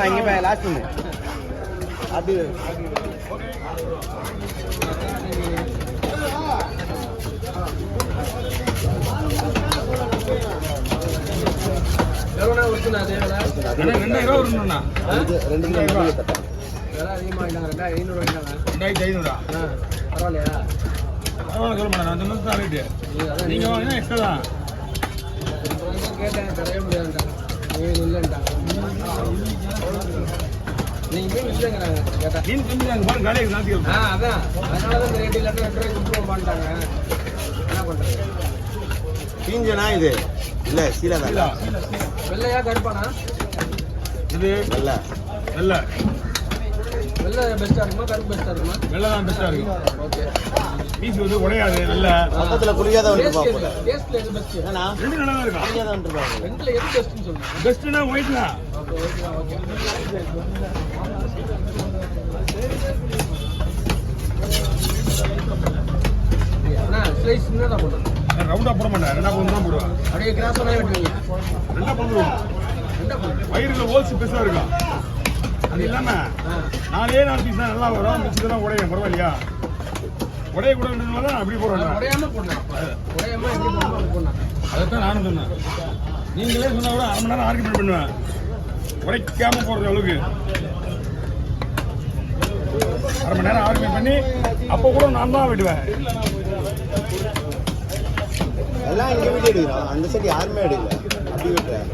இங்கே போய் லாஸ்ட் அது எவ்வளோண்ணா வருதுண்ணா அதே வேலை? 2000 வருங்கண்ணா. 2000 விலை அதிகமாக இல்லைங்க, 2500 வாங்கினாங்க. 2500 பரவாயில்லையா? பரவாயில்ல சொல்ல மாட்டேன், நான் சொன்னது தான் ரேட்டு. நீங்கள் வாங்கினா எக்ஸ்ட்ரா தான். கேட்டேன், தரவே முடியாதுன்ட்டாங்க. மீன் இல்லைன்ட்டாங்க. நீங்கள் மீன் இல்லைங்கிறாங்க கேட்டேன். மீன் கம்மி தான் பாருங்க, காலையில் நாத்தி அதான் அதனால தான் இந்த ரேட்டு இல்லாட்டி 2 ரூபாய்க்கு கொடுத்துருவோம்ட்டாங்க. என்ன பண்ணுறது? பீஞ்சனா இது இல்லை சீலா தான். வெள்ளையா கருப்பானா? இது வெள்ளை வெள்ளை வெள்ளை பெஸ்ட்டாக இருக்குமா கருப்பு பெஸ்ட்டாக இருக்குமா? வெள்ளை தான் பெஸ்ட்டாக இருக்கும். ஓகே. பீஸ் வந்து உடையாது வெள்ளை. பக்கத்தில் குளிக்காத வந்து பார்ப்போம். டேஸ்ட்டில் எது பெஸ்ட்டு? ரெண்டு நல்லா தான் இருக்கும். குளிக்காத வந்து பாருங்க. ரெண்டில் எது பெஸ்ட்டுன்னு சொல்லுங்கள். பெஸ்ட்டுனா ஒயிட் தான். Okay okay okay. அண்ணா ஸ்லைஸ் சின்னதாக போட்டோம். ரவுண்டாக போட மாட்டேன், ரெண்டா போட்டு தான் போடுவேன். அப்படியே கிராஸ் பண்ணவே வெட்டுவீங்க. ரெண்டா போடுவோம். ரெண்டா போடுங்க. வயிறுல ஹோல்ஸ் பெருசாக இருக்கும். அது இல்லாமல் 4 பீஸ் தான் நல்லா வரும், மிச்சதெல்லாம் உடையும். பரவாயில்லையா? உடைய கூட தான் அப்படி போடுறேன். உடையாம போடணும். உடையாம எப்படி போடணும் அப்படி போடணும். அதைத்தான் நானும் சொன்னேன். நீங்களே சொன்னா கூட 1/2 மணி நேரம் ஆர்கியூமெண்ட் பண்ணுவேன். உடைக்காம போடுற அளவுக்கு 1/2 மணி நேரம் ஆர்கியூமெண்ட் பண்ணி அப்போ கூட நான் தான் விடுவேன். எல்லாம் இங்கே வீடியோ எடுக்கிறோம், அந்த சைடு யாருமே எடுக்கல. அப்படி விட்டுறேன்.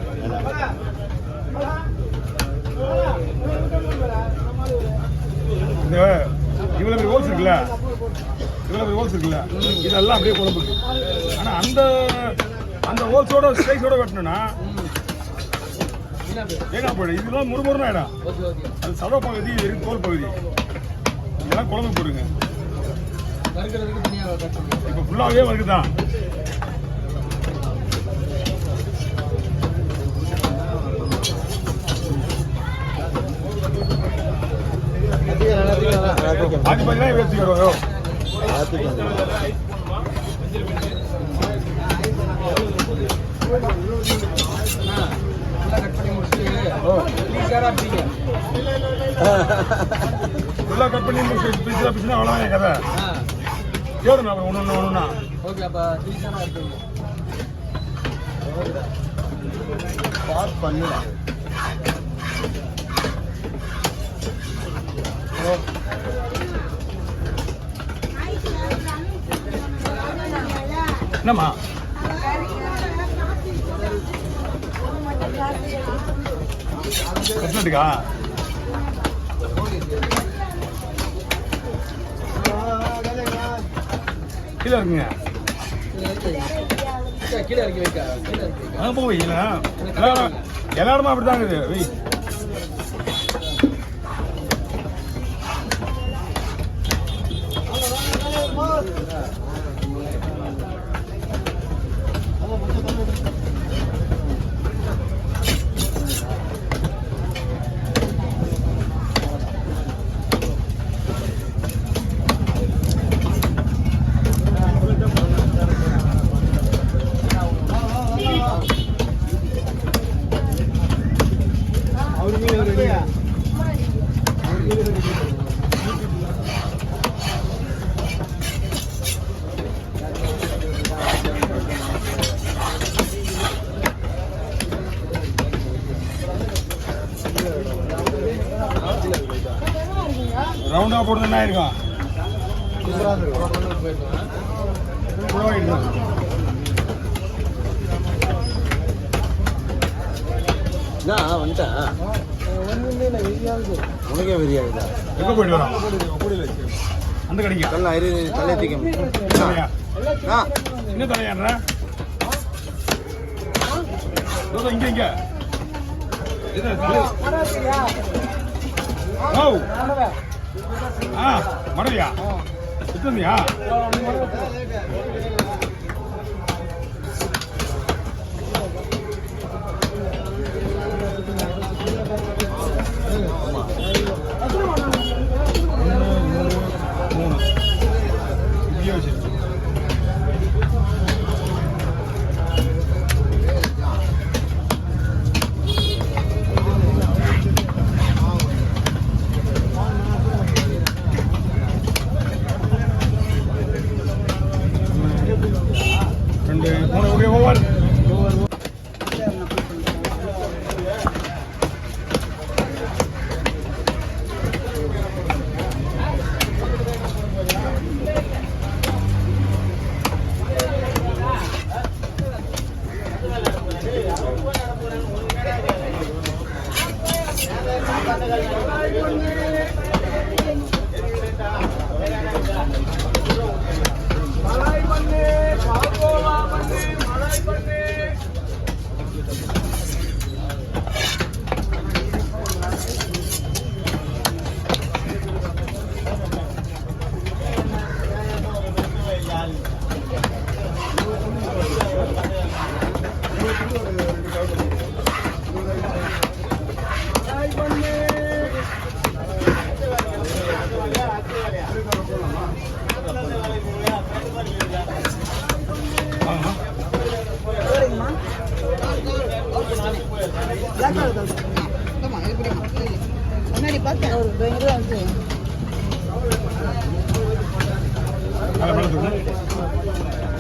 இந்த இவ்வளோ பெரிய ஹோல்ஸ் இருக்குல்ல, இதெல்லாம் அப்படியே குழம்புக்கு. ஆனால் அந்த ஹோல்ஸோட ஸ்லைஸோட வெட்டணும்னா ஏன்னா போயிடும். இதெல்லாம் முறுமுறுன்னு ஆகிடும். அது சத பகுதி, இது தோல் பகுதி, இதெல்லாம் குழம்பு போடுங்க. இப்போ ஃபுல்லாகவே வருதுதான். பாதி பாதி தான் வச்சுக்கிறோம். ஃபுல்லாக கட் பண்ணி பீஸாக பீஸ்னா அவ்வளோதான் என் கதை. கேளுண்ணா ஒன்றுன்னா. ஓகே, அப்போ பீஸாக இருக்குங்க. பாஸ் பண்ணிடலாம். என்னம்மா கட்லட்டுக்கா? கீழே இருக்குங்க. கீழே இறக்கி வைக்க. கீழே இறக்கி வைக்க. அங்கே போய் எல்லா இடமும் அப்படி தான் இருக்குது. வெய் ரவுண்டா போடுறது என்ன இருக்கும்? வந்துட்டேன். உனக்கே வெறியாகுதா? எங்கே போயிட்டு வரோம்? அந்த கடைக்கா? தலையத்திக்க என்ன தலையாடுற? இங்க மடலையா? சுத்தந்தியா? மலாய் பண்ணு பால்கோவா பண்ணு மலாய் பண்ணு மலாய் பண்ணு முன்னாடி பார்த்தேன் ஒரு 2 ரூபா வந்து மேலே மேலே தூக்கு.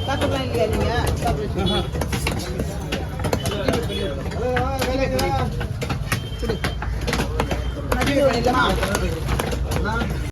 சாப்பிடலாம் இல்லையா நீங்க சாப்பிடுங்க